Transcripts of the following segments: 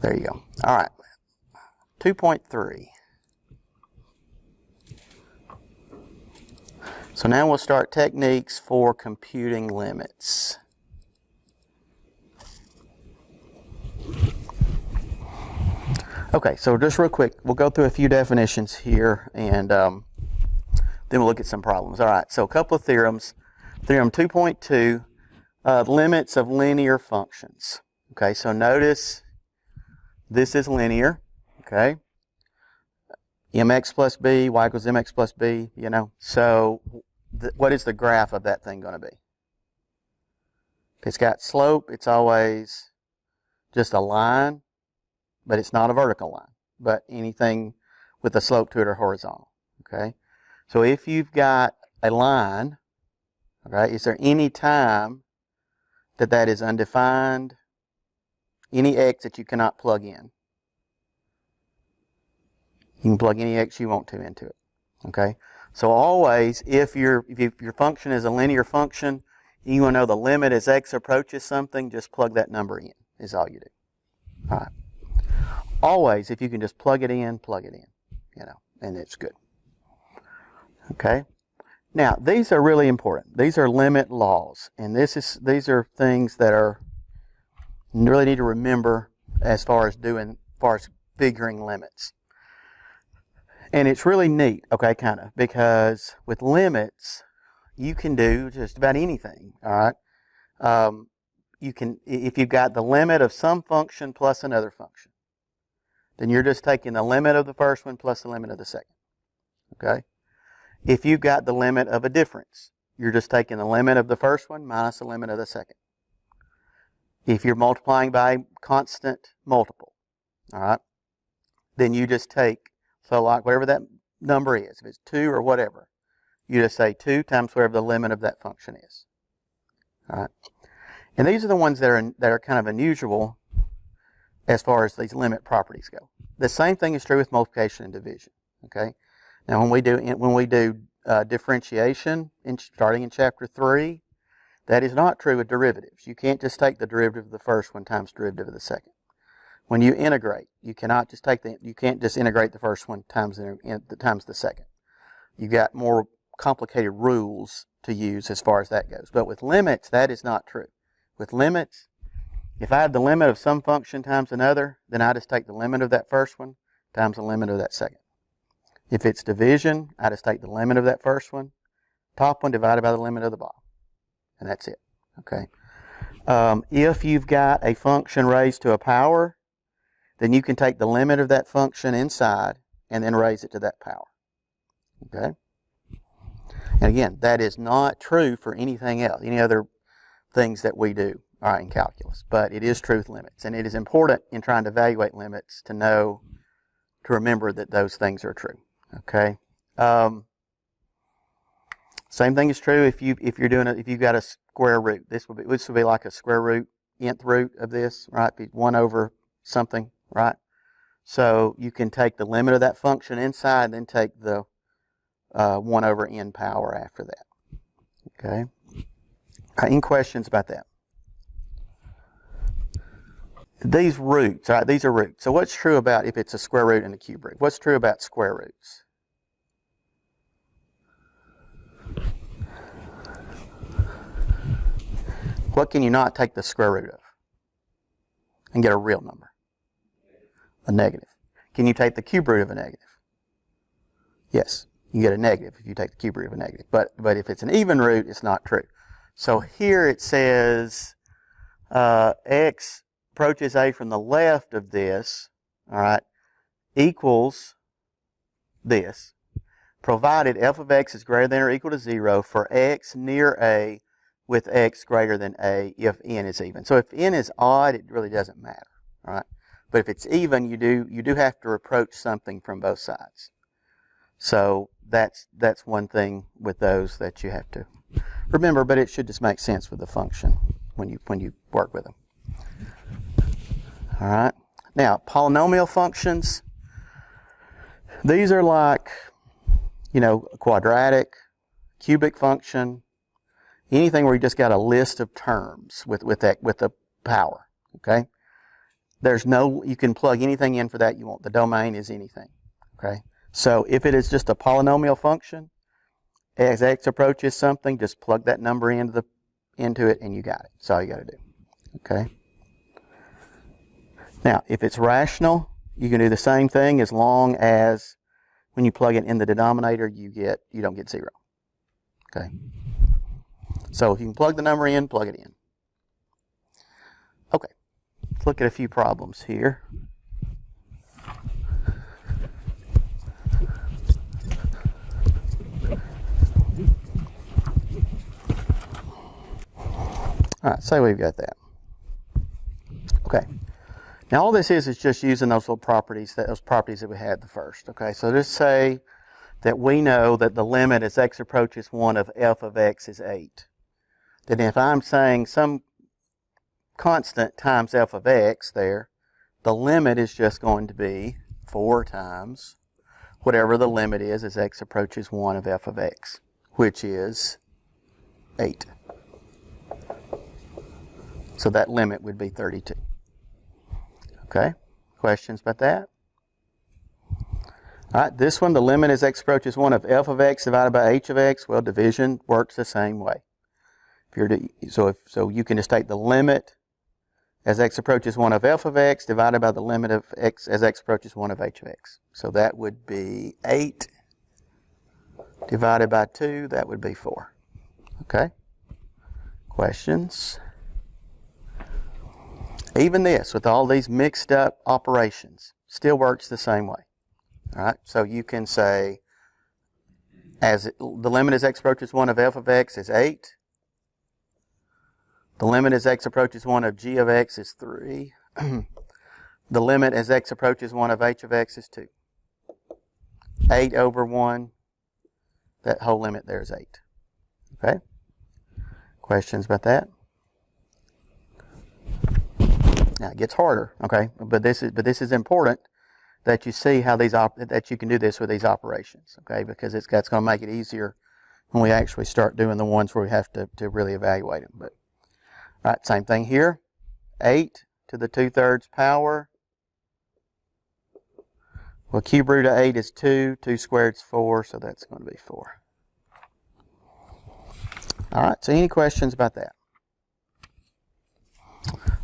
There you go. All right. 2.3. So now we'll start techniques for computing limits. Okay, so just real quick, we'll go through a few definitions here, and then we'll look at some problems. All right, so a couple of theorems. Theorem 2.2, limits of linear functions. Okay, so notice this is linear, okay? mx plus b, y equals mx plus b, you know. So what is the graph of that thing going to be? If it's got slope, it's always just a line, but it's not a vertical line. But anything with a slope to it are horizontal, okay? So if you've got a line, okay, is there any time that that is undefined? Any x that you cannot plug in? You can plug any x you want to into it, okay? So always, if your function is a linear function, you want to know the limit as x approaches something, just plug that number in, is all you do. All right. Always, if you can just plug it in, you know, and it's good. Okay? Now, these are really important. These are limit laws, and these are things that are you really need to remember as far as figuring limits. And it's really neat, okay, kind of, because with limits, you can do just about anything, all right? You can, if you've got the limit of some function plus another function, then you're just taking the limit of the first one plus the limit of the second, okay? If you've got the limit of a difference, you're just taking the limit of the first one minus the limit of the second. If you're multiplying by a constant multiple, all right, then you just take, so like whatever that number is, if it's 2 or whatever, you just say 2 times whatever the limit of that function is. All right? And these are the ones that are kind of unusual as far as these limit properties go. The same thing is true with multiplication and division. Okay. Now when we do differentiation, starting in chapter 3, that is not true with derivatives. You can't just take the derivative of the first one times the derivative of the second. When you integrate, you can't just integrate the first one times the second. You've got more complicated rules to use as far as that goes. But with limits, that is not true. With limits, if I have the limit of some function times another, then I just take the limit of that first one times the limit of that second. If it's division, I just take the limit of that first one, top one divided by the limit of the bottom. And that's it. Okay. If you've got a function raised to a power, then you can take the limit of that function inside and then raise it to that power. Okay? And again, that is not true for anything else, any other things that we do, all right, in calculus. But it is true with limits. And it is important in trying to evaluate limits to remember that those things are true. Okay? Same thing is true if you've got a square root. This would be like a square root, nth root of this, right? Be 1 over something, right? So you can take the limit of that function inside, then take the 1 over n power after that. Okay? Any questions about that? These roots, all right, these are roots. So what's true about if it's a square root and a cube root? What's true about square roots? What can you not take the square root of and get a real number? A negative. Can you take the cube root of a negative? Yes, you get a negative if you take the cube root of a negative. But if it's an even root, it's not true. So here it says x approaches a from the left of this, all right, equals this, provided f of x is greater than or equal to 0 for x near a with x greater than a if n is even. So if n is odd, it really doesn't matter, all right? But if it's even, you do have to approach something from both sides. So that's one thing with those that you have to remember, but it should just make sense with the function when you work with them. All right. Now, polynomial functions. These are like, a quadratic, cubic function, anything where you just got a list of terms with the power. Okay. you can plug anything in for that you want. The domain is anything. Okay. So if it is just a polynomial function, as x approaches something, just plug that number into it and you got it. That's all you got to do. Okay. Now, if it's rational, you can do the same thing as long as when you plug it in the denominator, you don't get 0. Okay. So if you can plug the number in, plug it in. Okay. Let's look at a few problems here. All right, say we've got that. Okay. Now all this is just using those little properties, those properties that we had the first. Okay, so just say that we know that the limit as x approaches 1 of f of x is 8. Then if I'm saying some constant times f of x there, the limit is just going to be 4 times whatever the limit is as x approaches 1 of f of x, which is 8. So that limit would be 32. Okay, questions about that? All right, this one, the limit as x approaches 1 of f of x divided by h of x. Well, division works the same way. So you can just take the limit as x approaches 1 of f of x divided by the limit of x as x approaches 1 of h of x. So that would be 8 divided by 2. That would be 4. Okay, questions? Even this, with all these mixed up operations, still works the same way. All right, so you can say the limit as x approaches 1 of f of x is 8. The limit as x approaches 1 of g of x is 3. The limit as x approaches 1 of h of x is 2. 8 over 1, that whole limit there is 8. Okay? Questions about that? Now it gets harder, okay? But this is important that you see how that you can do this with these operations, okay? Because that's going to make it easier when we actually start doing the ones where we have to really evaluate them. But all right, same thing here. 8 to the 2/3 power. Well, cube root of 8 is 2. 2 squared is 4, so that's going to be 4. All right, so any questions about that?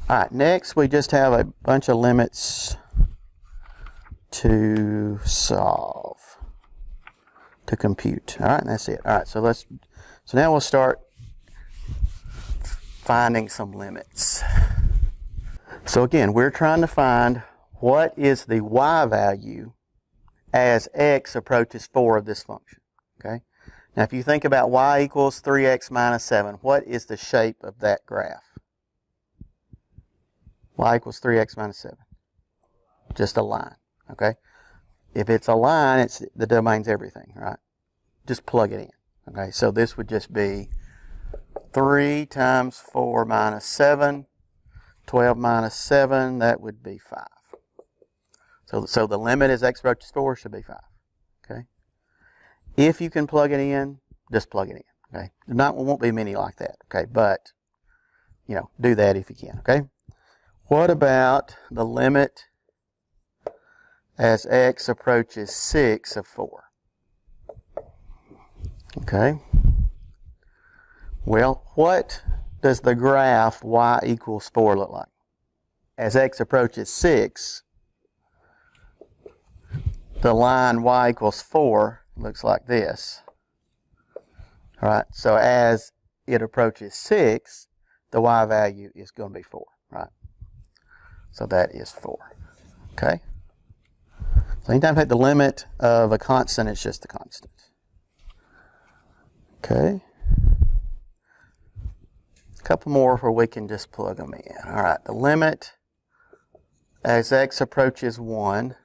All right, next we just have a bunch of limits to solve, to compute. All right, and that's it. All right, so now we'll start finding some limits. So again, we're trying to find what is the y value as x approaches 4 of this function. Okay. Now, if you think about y equals 3x minus 7, what is the shape of that graph? Y equals 3x minus 7. Just a line, okay? If it's a line, the domain's everything, right? Just plug it in, okay? So this would just be 3 times 4 minus 7. 12 minus 7, that would be 5. So the limit as x approaches 4 should be 5, okay? If you can plug it in, just plug it in, okay? There won't be many like that, okay? But, do that if you can, okay? What about the limit as x approaches 6 of 4? Okay. Well, what does the graph y equals 4 look like? As x approaches 6, the line y equals 4 looks like this. All right, so as it approaches 6, the y value is going to be 4, right? So that is 4. Okay? So anytime you take the limit of a constant, it's just a constant. Okay? A couple more where we can just plug them in. All right, the limit as x approaches 1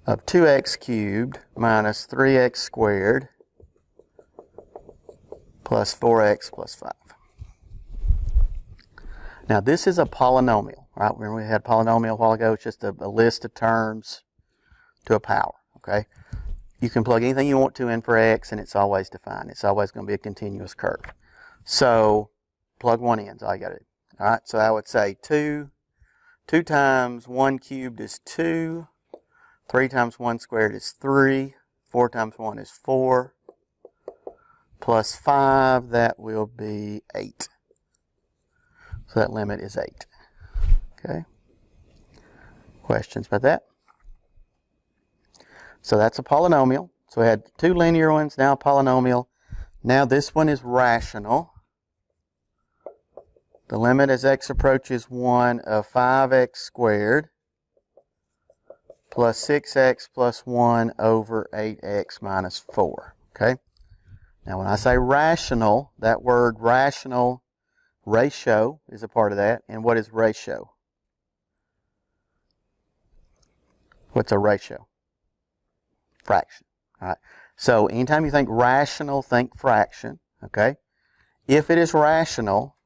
of 2x cubed minus 3x squared plus 4x plus 5. Now, this is a polynomial, right? Remember we had polynomial a while ago. It's just a list of terms to a power, okay? You can plug anything you want to in for x, and it's always defined. It's always going to be a continuous curve. So, plug one in is all you got to do. All right, so I would say 2 2 times 1 cubed is 2. 3 times 1 squared is 3. 4 times 1 is 4. Plus 5, that will be 8. So that limit is 8. Okay. Questions about that? So that's a polynomial. So we had 2 linear ones, now a polynomial. Now this one is rational. The limit as x approaches 1 of 5x squared plus 6x plus 1 over 8x minus 4. Okay? Now when I say rational, that word rational, ratio is a part of that. And what is ratio? What's a ratio? Fraction. All right. So anytime you think rational, think fraction. Okay? If it is rational,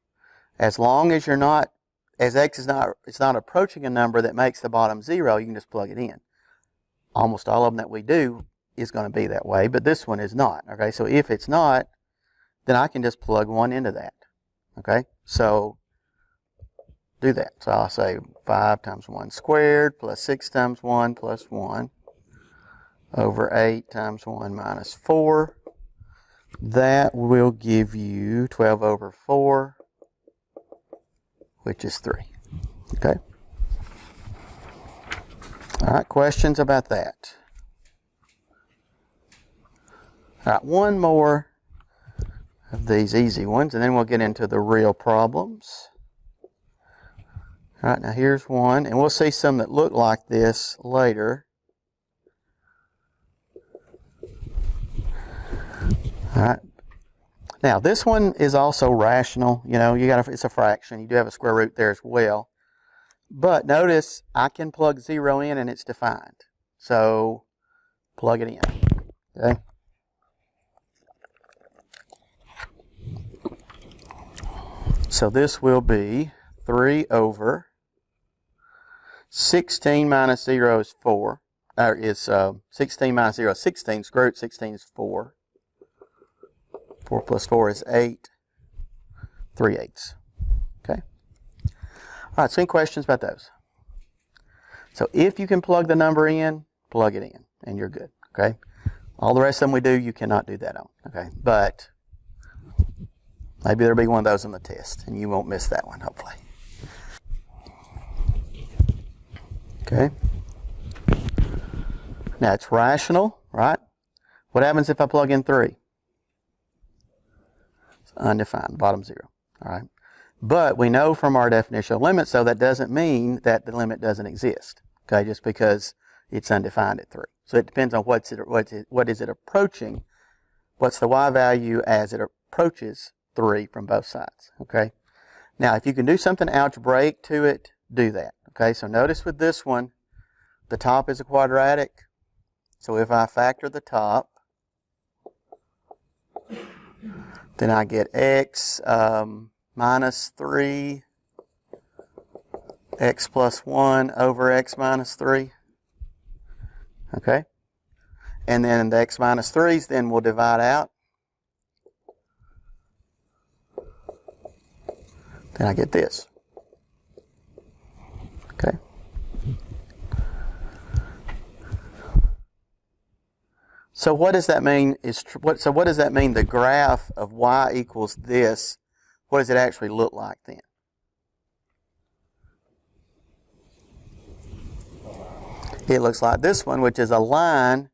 as long as you're not, as x is not, it's not approaching a number that makes the bottom 0, you can just plug it in. Almost all of them that we do is going to be that way, but this one is not. Okay, so if it's not, then I can just plug 1 into that. Okay, so do that. So I'll say 5 times 1 squared plus 6 times 1 plus 1 over 8 times 1 minus 4. That will give you 12 over 4, which is 3. Okay? All right, questions about that? All right, one more of these easy ones, and then we'll get into the real problems. All right, now here's one, and we'll see some that look like this later. All right. Now, this one is also rational. You know, it's a fraction. You do have a square root there as well. But notice I can plug 0 in and it's defined. So plug it in. Okay. So this will be 3 over 16 minus 0 is 4. Or is 16 minus 0 is 16. Square root 16 is 4. 4 plus 4 is 8. 3/8. Okay. All right, so any questions about those? So if you can plug the number in, plug it in, and you're good. Okay. All the rest of them we do, you cannot do that on. Okay. But maybe there'll be one of those on the test, and you won't miss that one, hopefully. Okay. Now it's rational, right? What happens if I plug in 3? It's undefined, bottom 0. All right. But we know from our definition of limits, so that doesn't mean that the limit doesn't exist. Okay, just because it's undefined at 3. So it depends on what is it approaching. What's the y value as it approaches 3 from both sides. Okay. Now, if you can do something algebraic to it, do that. Okay. So notice with this one, the top is a quadratic. So if I factor the top, then I get x minus 3 x plus 1 over x minus 3. Okay? And then the x minus 3's then will divide out. Then I get this. Okay? So what does that mean? So what does that mean? The graph of y equals this, what does it actually look like then? It looks like this one, which is a line,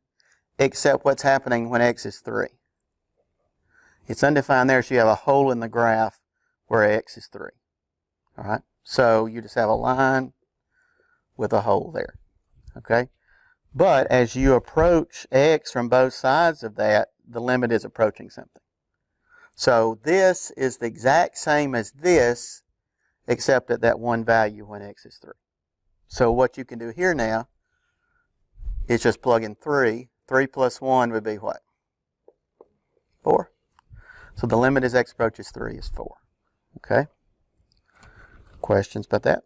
except what's happening when x is 3. It's undefined there, so you have a hole in the graph where x is 3. All right? So you just have a line with a hole there. Okay? But as you approach x from both sides of that, the limit is approaching something. So this is the exact same as this, except at that one value when x is 3. So what you can do here now is just plug in 3. 3 plus 1 would be what? 4. So the limit as x approaches 3 is 4. Okay? Questions about that?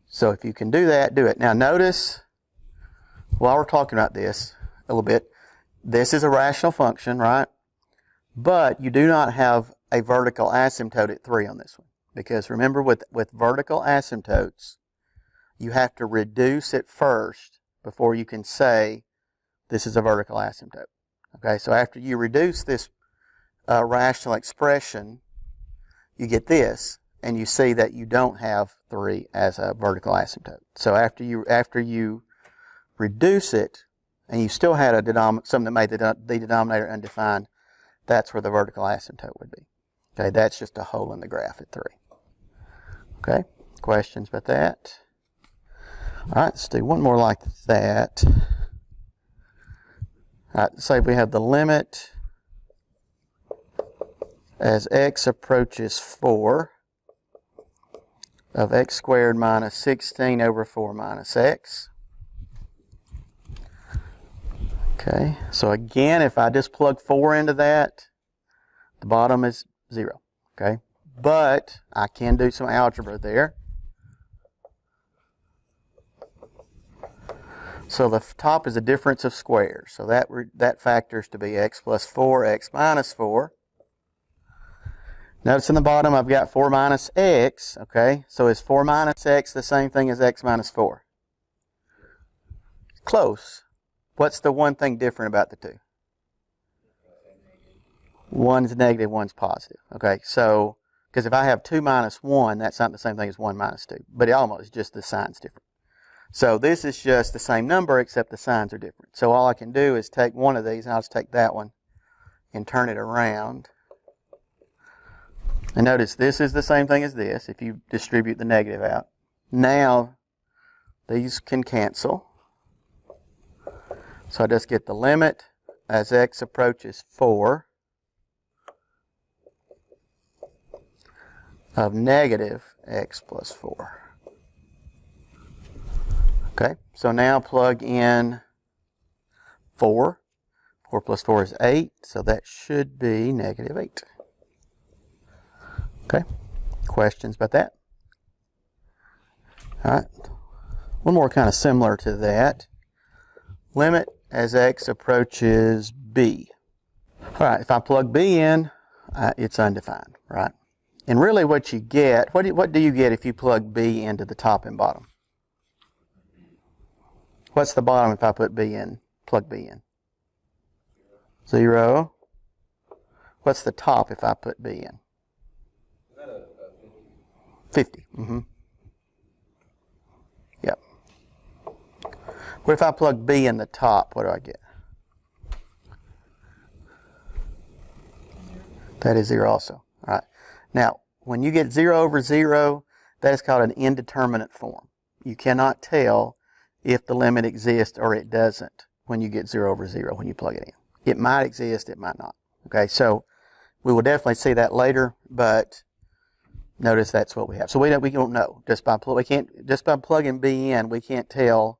So if you can do that, do it. Now notice, while we're talking about this a little bit, this is a rational function, right? But you do not have a vertical asymptote at 3 on this one. because remember with vertical asymptotes, you have to reduce it first before you can say this is a vertical asymptote. Okay, so after you reduce this rational expression, you get this, and you see that you don't have 3 as a vertical asymptote. So after you reduce it, and you still had something that made the denominator undefined, that's where the vertical asymptote would be. Okay, that's just a hole in the graph at 3. Okay, questions about that? All right, let's do one more like that. All right, say we have the limit as x approaches 4 of x squared minus 16 over 4 minus x. Okay, so again, if I just plug 4 into that, the bottom is 0. Okay, but I can do some algebra there. So the top is a difference of squares. So that factors to be x plus 4, x minus 4. Notice in the bottom I've got 4 minus x. Okay, so is 4 minus x the same thing as x minus 4? Close. What's the one thing different about the two? One's negative, one's positive. Okay, so, because if I have 2 minus 1, that's not the same thing as 1 minus 2. But it almost, just the sign's different. So this is just the same number, except the signs are different. So all I can do is take one of these, and I'll just take that one, and turn it around. And notice this is the same thing as this, if you distribute the negative out. Now, these can cancel. So I just get the limit as x approaches 4 of negative x plus 4. Okay, so now plug in 4. 4 plus 4 is 8, so that should be negative 8. Okay, questions about that? All right, one more kind of similar to that. Limit as x approaches b. All right, if I plug b in, it's undefined, right? And really what you get, what do you get if you plug b into the top and bottom? What's the bottom if I put b in, plug b in? 0. What's the top if I put b in? 50. Mm-hmm. Yep. What if I plug b in the top? What do I get? That is 0 also. All right. Now, when you get 0 over 0, that is called an indeterminate form. You cannot tell if the limit exists or it doesn't when you get 0 over 0 when you plug it in. It might exist, it might not. Okay, so we will definitely see that later, but notice that's what we have. So we don't know just by plugging b in. We can't tell.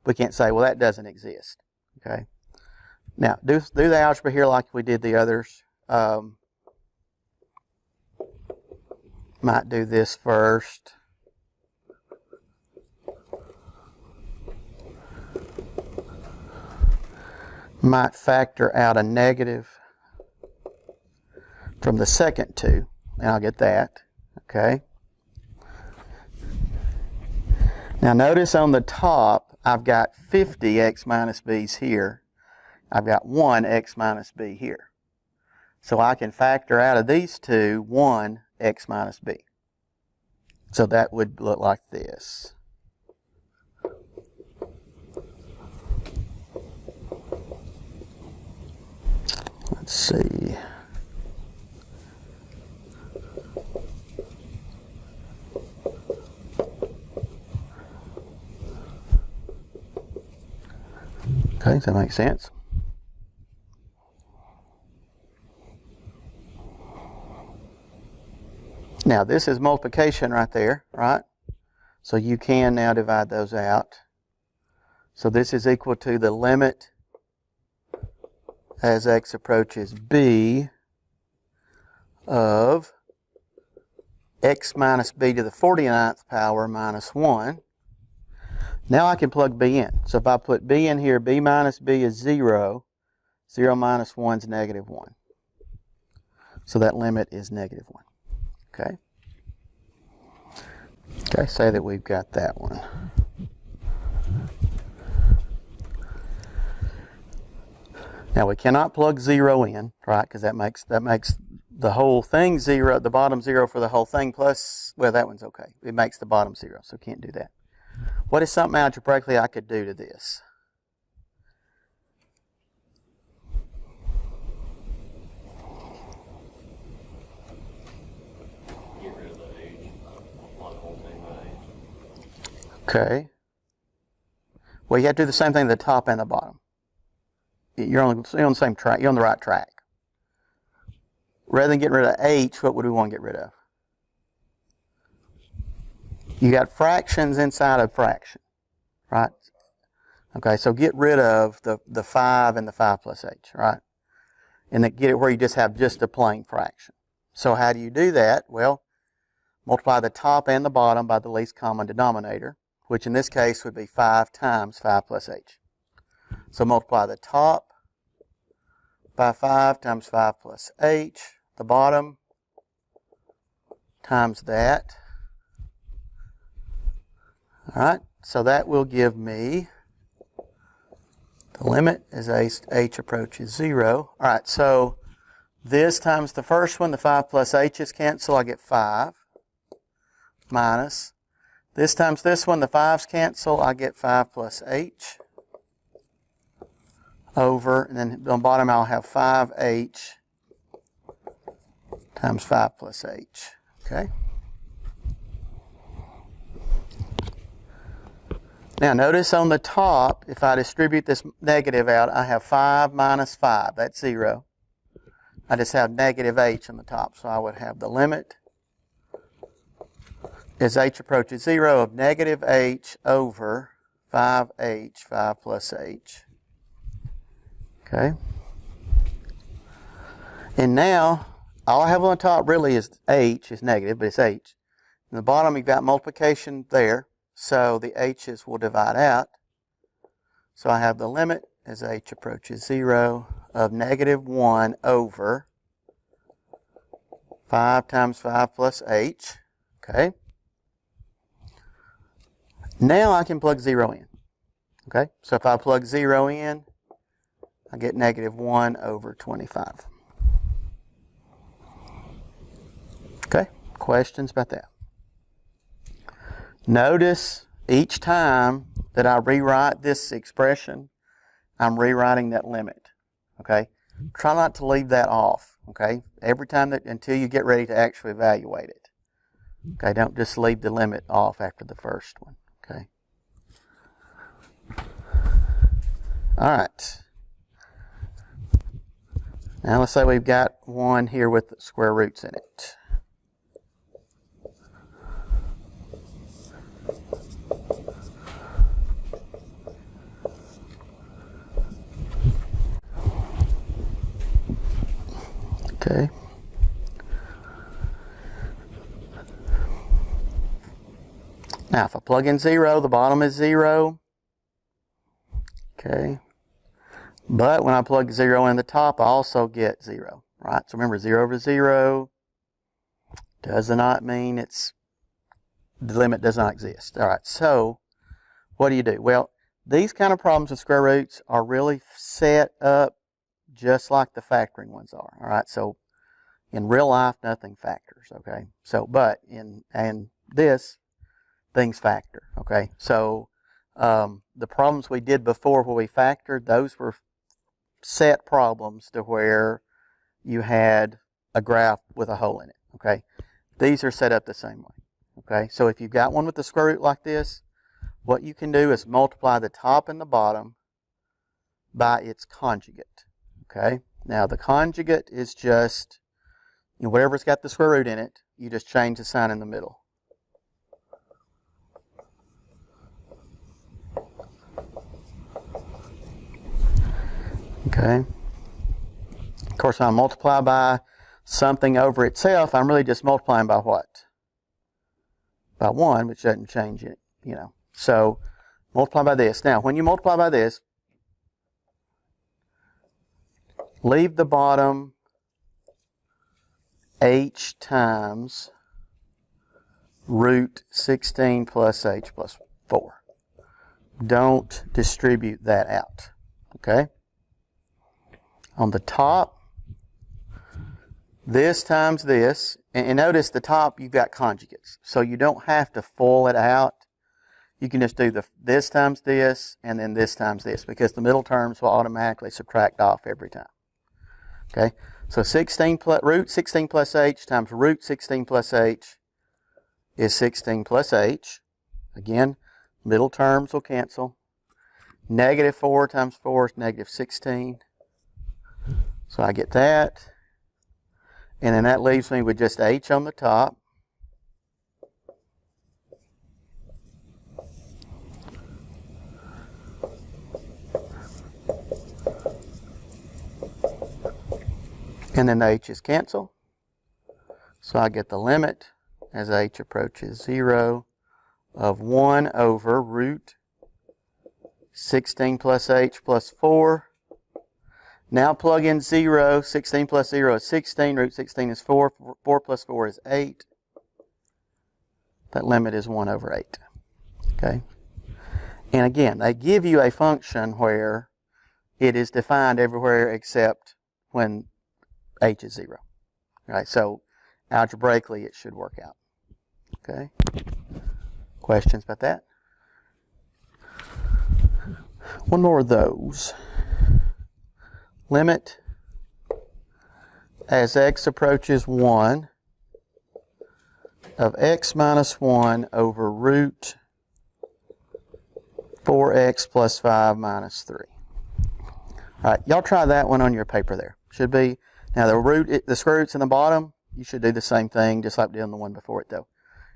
We can't say, well, that doesn't exist. Okay. Now do the algebra here like we did the others. Might do this first. Might factor out a negative from the second 2, and I'll get that. Okay. Now notice on the top, I've got 50 x minus b's here. I've got 1 x minus b here. So I can factor out of these two 1 x minus b. So that would look like this. Let's see. Okay, does that make sense? Now, this is multiplication right there, right? So you can now divide those out. So this is equal to the limit as x approaches b of x minus b to the 49th power minus 1. Now I can plug b in. So if I put b in here, b minus b is 0. 0 minus 1 is negative 1. So that limit is negative 1. Okay? Okay, say that we've got that one. Now we cannot plug 0 in, right? Because that makes the whole thing 0, the bottom 0 for the whole thing plus, well, that one's okay. It makes the bottom 0, so can't do that. What is something algebraically I could do to this? Get rid of the h, multiply the whole thing by h. Okay. Well, you have to do the same thing at the top and the bottom. You're on the same track. You're on the right track. Rather than getting rid of h, what would we want to get rid of? You got fractions inside of fraction, right? Okay, so get rid of the 5 and the 5 plus h, right? And then get it where you just have just a plain fraction. So how do you do that? Well, multiply the top and the bottom by the least common denominator, which in this case would be 5 times 5 plus h. So multiply the top by 5 times 5 plus h, the bottom times that. All right, so that will give me the limit as h approaches 0. All right, so this times the first one, the 5 plus h's cancel, I get 5 minus. This times this one, the 5's cancel, I get 5 plus h over, and then on the bottom I'll have 5h times 5 plus h, okay? Now notice on the top, if I distribute this negative out, I have 5 minus 5, that's 0. I just have negative h on the top, so I would have the limit as h approaches 0 of negative h over 5h, 5 plus h. Okay. And now, all I have on the top really is h, is negative, but it's h. In the bottom, you've got multiplication there, so the h's will divide out. So I have the limit as h approaches 0 of negative 1 over 5 times 5 plus h. Okay. Now I can plug 0 in. Okay, so if I plug 0 in, I get negative 1 over 25. Okay, questions about that? Notice each time that I rewrite this expression, I'm rewriting that limit. Okay, try not to leave that off. Okay, every time until you get ready to actually evaluate it. Okay, don't just leave the limit off after the first one. Okay. All right. Now let's say we've got one here with square roots in it. Okay. Now if I plug in 0, the bottom is 0. Okay. But when I plug 0 in the top, I also get 0, right? So remember, 0 over 0 does not mean the limit does not exist. All right, so what do? Well, these kind of problems with square roots are really set up just like the factoring ones are. All right, so in real life, nothing factors, okay? So, but in this, things factor, okay? So the problems we did before where we factored, those were set problems to where you had a graph with a hole in it, okay? These are set up the same way, okay? So if you've got one with the square root like this, what you can do is multiply the top and the bottom by its conjugate, okay? Now the conjugate is just, whatever's got the square root in it, you just change the sign in the middle. Okay. Of course, when I multiply by something over itself, I'm really just multiplying by what? By 1, which doesn't change it, So, multiply by this. Now, when you multiply by this, leave the bottom h times root 16 plus h plus 4. Don't distribute that out, okay? On the top, this times this, and notice the top you've got conjugates, so you don't have to FOIL it out. You can just do this times this, and then this times this, because the middle terms will automatically subtract off every time. Okay, so root 16 plus h times root 16 plus h is 16 plus h. Again, middle terms will cancel. Negative 4 times 4 is negative 16. So I get that. And then that leaves me with just h on the top. And then the h's cancel. So I get the limit as h approaches 0 of 1 over root 16 plus h plus 4. Now plug in 0. 16 plus 0 is 16. Root 16 is 4. 4 plus 4 is 8. That limit is 1 over 8. Okay? And again, they give you a function where it is defined everywhere except when h is 0. Right? So algebraically it should work out. Okay? Questions about that? One more of those. Limit as x approaches 1 of x minus 1 over root 4x plus 5 minus 3. All right, y'all try that one on your paper there. Should be, now the square root's in the bottom. You should do the same thing, just like doing the one before it though.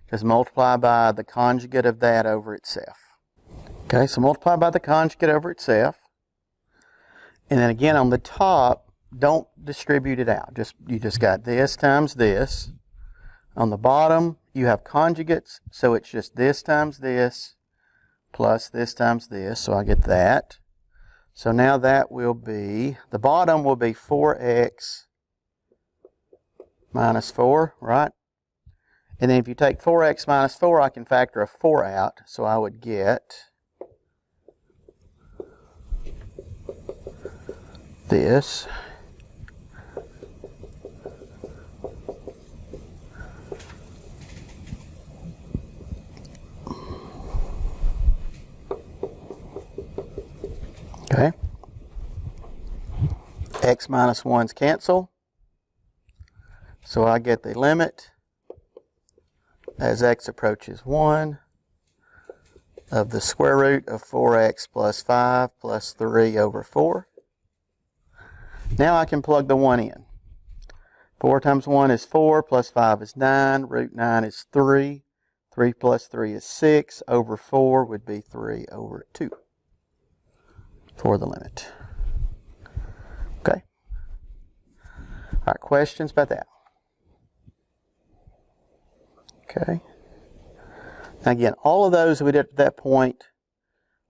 Just multiply by the conjugate of that over itself. Okay, so multiply by the conjugate over itself. And then again on the top, don't distribute it out. You just got this times this. On the bottom, you have conjugates, so it's just this times this plus this times this. So I get that. So now that will be, the bottom will be 4x minus 4, right? And then if you take 4x minus 4, I can factor a 4 out. So I would get this. Okay. X minus 1's cancel. So I get the limit as x approaches 1 of the square root of 4x plus 5 plus 3 over 4. Now I can plug the 1 in. 4 times 1 is 4, plus 5 is 9, root 9 is 3, 3 plus 3 is 6, over 4 would be 3 over 2 for the limit. Okay. All right, questions about that? Okay. Now again, all of those we did at that point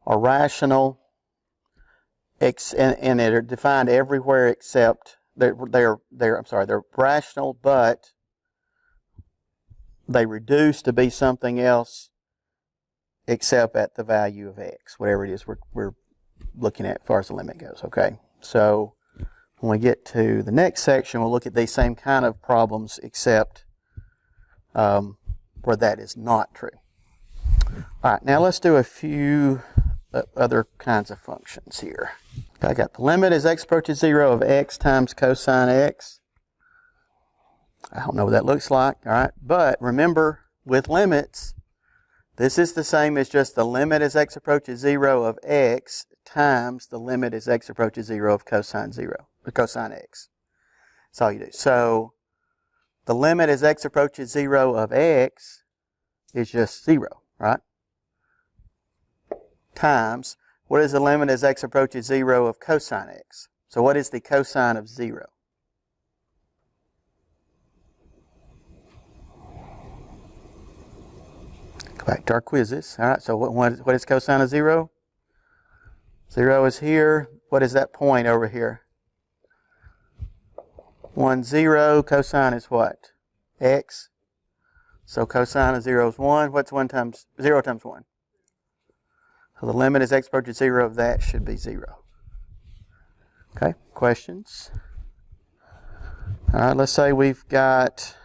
are rational, and they're defined everywhere except they're rational, but they reduce to be something else except at the value of x, whatever it is we're looking at as far as the limit goes. Okay, so when we get to the next section, we'll look at these same kind of problems except where that is not true. All right, now let's do a few other kinds of functions here. I got the limit as x approaches 0 of x times cosine x. I don't know what that looks like, all right? But remember, with limits, this is the same as just the limit as x approaches 0 of x times the limit as x approaches 0 of cosine 0, or cosine x. That's all you do. So the limit as x approaches 0 of x is just 0, right? Times, what is the limit as x approaches 0 of cosine x? So what is the cosine of 0? Go back to our quizzes. All right, so what is cosine of 0? 0 is here. What is that point over here? 1, 0. Cosine is what? X. So cosine of 0 is 1. What's 1 times 0 times 1? So the limit as x approaches 0 of that should be 0. Okay, questions? All right, let's say we've got,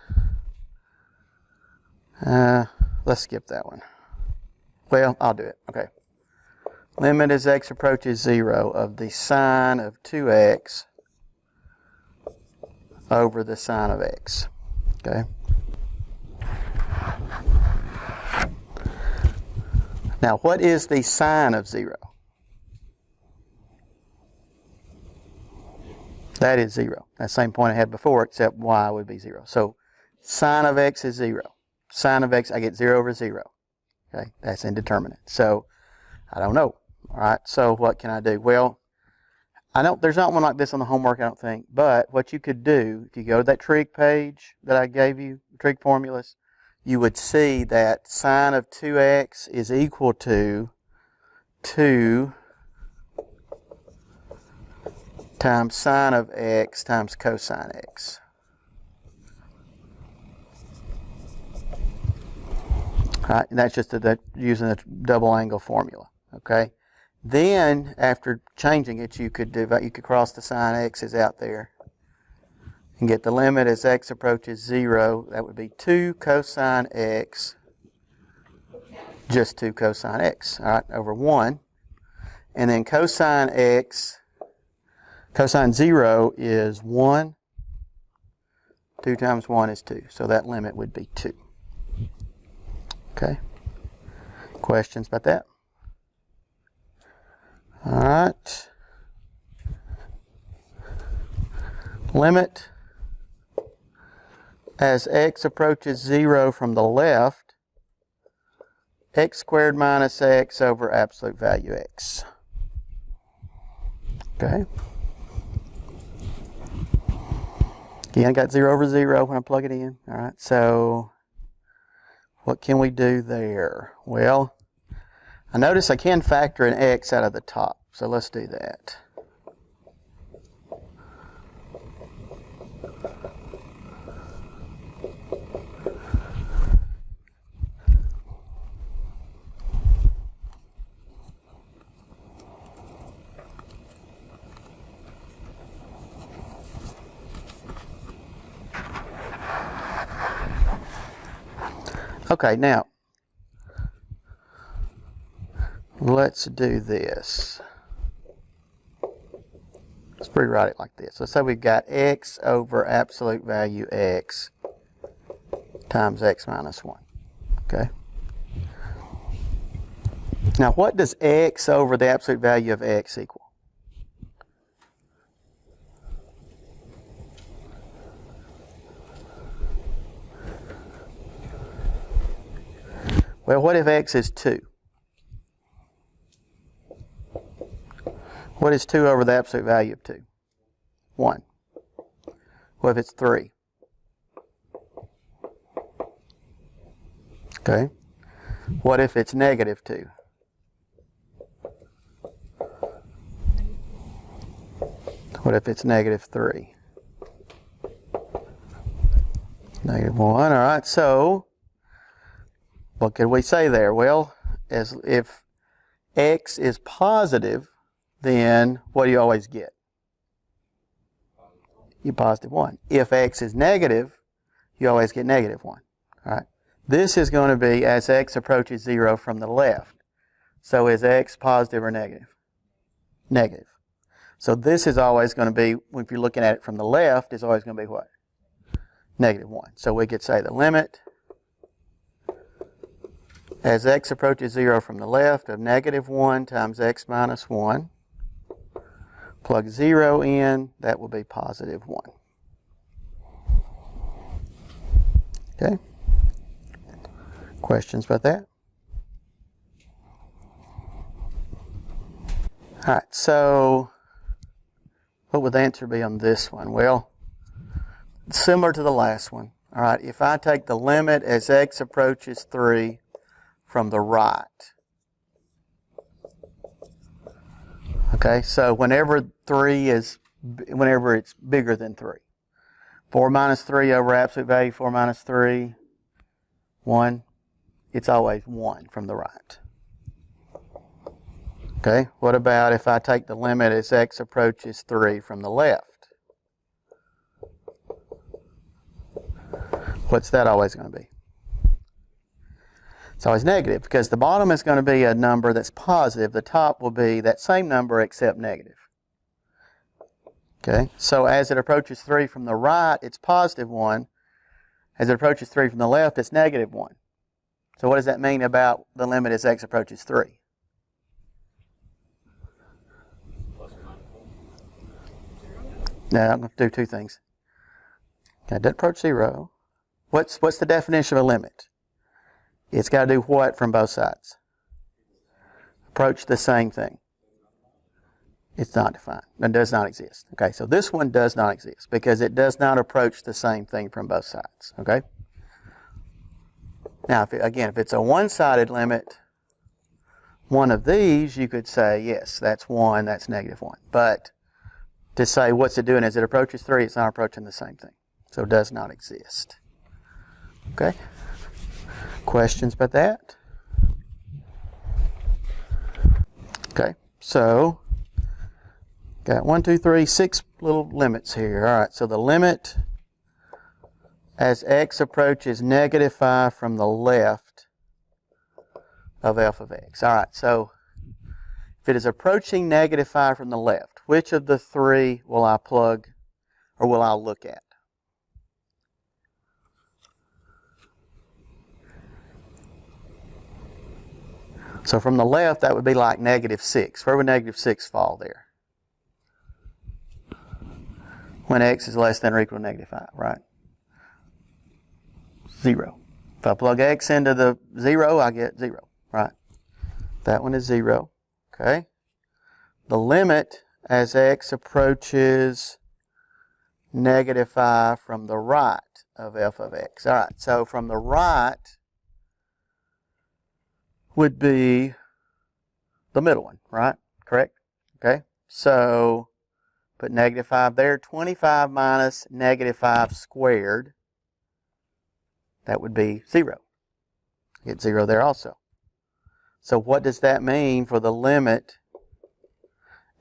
let's skip that one. Well, I'll do it. Okay. Limit as x approaches 0 of the sine of 2x over the sine of x. Okay. Now, what is the sine of 0? That is 0. That same point I had before, except y would be 0. So, sine of x is 0. Sine of x, I get 0 over 0. Okay, that's indeterminate. So, I don't know. All right, so what can I do? Well, there's not one like this on the homework, I don't think. But what you could do, if you go to that trig page that I gave you, trig formulas, you would see that sine of 2x is equal to 2 times sine of x times cosine x. All right, and that's just using the double angle formula. Okay. Then, after changing it, you could cross the sine x's out there and get the limit as x approaches 0. That would be 2 cosine x, just 2 cosine x, all right, over 1. And then cosine x, cosine 0 is 1. 2 times 1 is 2. So that limit would be 2. Okay. Questions about that? All right. Limit as x approaches 0 from the left, x squared minus x over absolute value x. Okay. Again, I got 0 over 0 when I plug it in. All right. So what can we do there? Well, I notice I can factor an x out of the top, so let's do that. Okay, now let's do this. Let's rewrite it like this. Let's say we've got x over absolute value x times x minus 1. Okay. Now, what does x over the absolute value of x equal? Well, what if x is 2? What is 2 over the absolute value of 2? 1. What if it's 3? Okay. What if it's negative 2? What if it's negative 3? Negative 1. All right, so what could we say there? Well, as if x is positive, then what do you always get? You positive 1. If x is negative, you always get negative 1. All right. This is going to be as x approaches 0 from the left. So is x positive or negative? Negative. So this is always going to be, if you're looking at it from the left, is always going to be what? Negative 1. So we could say the limit as x approaches 0 from the left of negative 1 times x minus 1. Plug 0 in, that will be positive 1. Okay? Questions about that? All right, so what would the answer be on this one? Well, similar to the last one. All right, if I take the limit as x approaches 3 from the right. Okay, so whenever it's bigger than 3. 4 minus 3 over absolute value, 4 minus 3. 1, it's always 1 from the right. Okay, what about if I take the limit as x approaches 3 from the left? What's that always going to be? It's always negative, because the bottom is going to be a number that's positive. The top will be that same number except negative. Okay, so as it approaches 3 from the right, it's positive 1. As it approaches 3 from the left, it's negative 1. So what does that mean about the limit as x approaches 3? Now, I'm going to do two things. Okay, it doesn't approach 0. What's the definition of a limit? It's got to do what from both sides? Approach the same thing. It's not defined. It does not exist. Okay, so this one does not exist because it does not approach the same thing from both sides. Okay? Now, if it's a one-sided limit, one of these, you could say, yes, that's 1, that's negative 1. But to say what's it doing as it approaches 3, it's not approaching the same thing. So it does not exist. Okay? Questions about that? Okay, so got 1, 2, 3, 6 little limits here. All right, so the limit as x approaches negative 5 from the left of f of x. All right, so if it is approaching negative 5 from the left, which of the 3 will I plug or will I look at? So from the left, that would be like negative 6. Where would negative 6 fall there? When x is less than or equal to negative 5, right? 0. If I plug x into the 0, I get 0, right? That one is 0, okay? The limit as x approaches negative 5 from the right of f of x. All right, so from the right would be the middle one, right? Correct? Okay, so put negative 5 there. 25 minus negative 5 squared, that would be 0. Get 0 there also. So what does that mean for the limit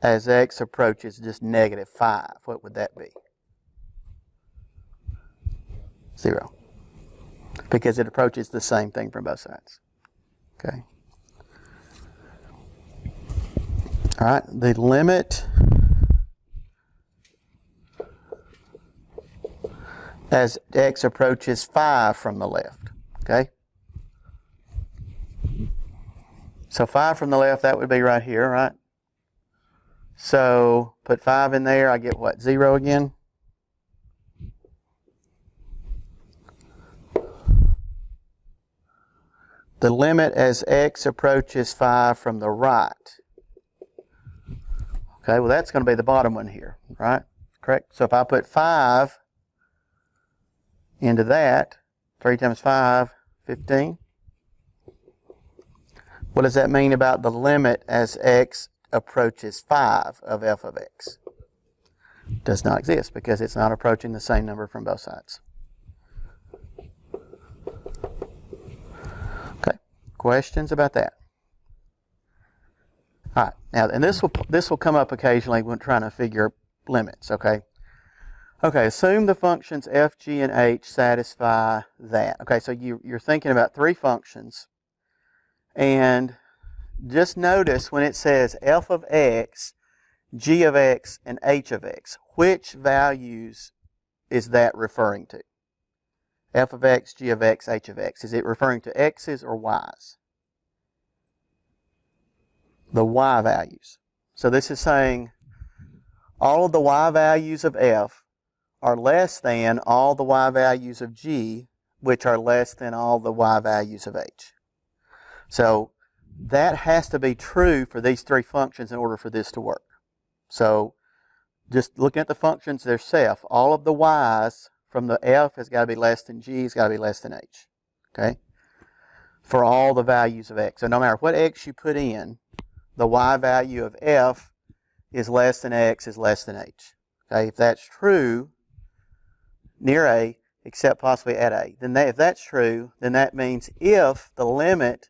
as x approaches just negative 5? What would that be? 0. Because it approaches the same thing from both sides. Okay. All right, the limit as x approaches 5 from the left. Okay. So 5 from the left, that would be right here, right? So put 5 in there, I get what? 0 again? The limit as x approaches 5 from the right. Okay, well that's going to be the bottom one here, right? Correct? So if I put 5 into that, 3 times 5, 15. What does that mean about the limit as x approaches 5 of f of x? Does not exist because it's not approaching the same number from both sides. Okay, questions about that? All right, now, and this will come up occasionally when trying to figure limits, okay? Okay, assume the functions f, g, and h satisfy that. Okay, so you're thinking about 3 functions, and just notice when it says f of x, g of x, and h of x, which values is that referring to? F of x, g of x, h of x. Is it referring to x's or y's? The y values. So this is saying all of the y values of f are less than all the y values of g, which are less than all the y values of h. So that has to be true for these 3 functions in order for this to work. So just looking at the functions themselves, all of the y's from the f has got to be less than g, has got to be less than h. Okay? For all the values of x. So no matter what x you put in, the y value of f is less than x is less than h. Okay? If that's true, near A, except possibly at a. Then if that's true, then that means if the limit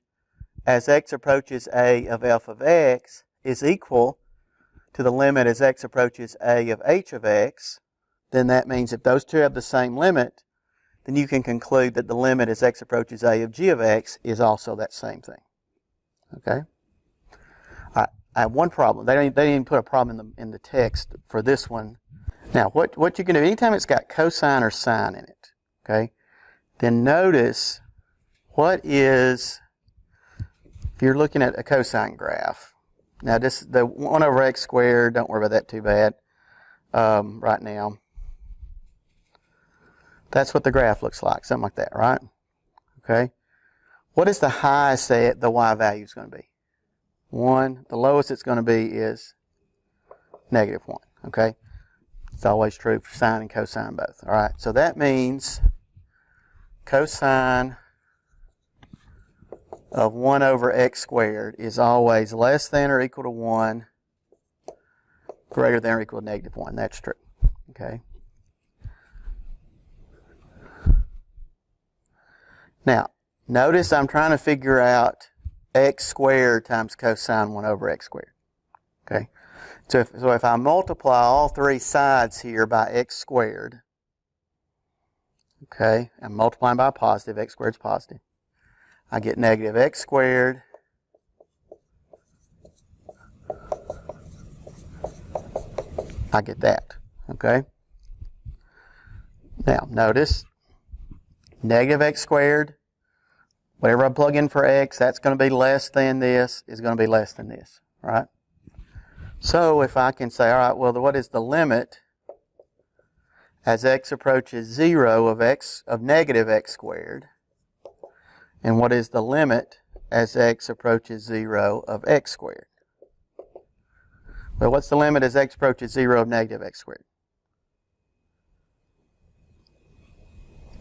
as x approaches a of f of x is equal to the limit as x approaches a of h of x, then that means if those two have the same limit, then you can conclude that the limit as x approaches a of g of x is also that same thing. Okay? I have one problem. They didn't even put a problem in the text for this one. Now, what you can do, anytime it's got cosine or sine in it, okay, then notice what is, if you're looking at a cosine graph, now the 1 over x squared, don't worry about that too bad right now. That's what the graph looks like, something like that, right? Okay. What is the highest that the y value is going to be? 1. The lowest it's going to be is -1, okay? It's always true for sine and cosine both, all right? So that means cosine of 1 over x squared is always less than or equal to 1, greater than or equal to -1. That's true, okay? Now, notice I'm trying to figure out x squared times cosine 1 over x squared. Okay? So if I multiply all three sides here by x squared, okay, I'm multiplying by a positive, x squared is positive, I get negative x squared I get that. Okay? Now, notice negative x squared, whatever I plug in for x, that's going to be less than this, is going to be less than this, right? So if I can say, all right, well, what is the limit as x approaches 0 of negative x squared? And what is the limit as x approaches 0 of x squared? Well, what's the limit as x approaches 0 of negative x squared?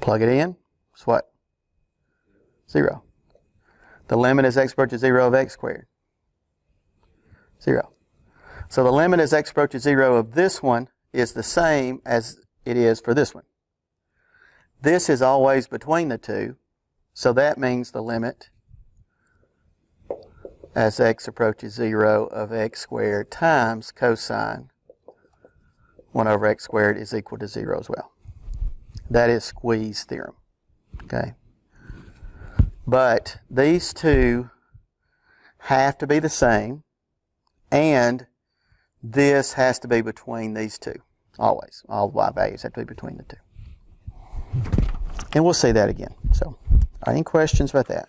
Plug it in. It's what? 0. The limit as x approaches 0 of x squared? 0. So the limit as x approaches 0 of this one is the same as it is for this one. This is always between the two, so that means the limit as x approaches 0 of x squared times cosine 1 over x squared is equal to 0 as well. That is Squeeze's theorem. Okay? But these two have to be the same, and this has to be between these two. Always. All y values have to be between the two. And we'll see that again. So, any questions about that?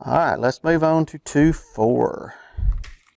All right, let's move on to 2-4.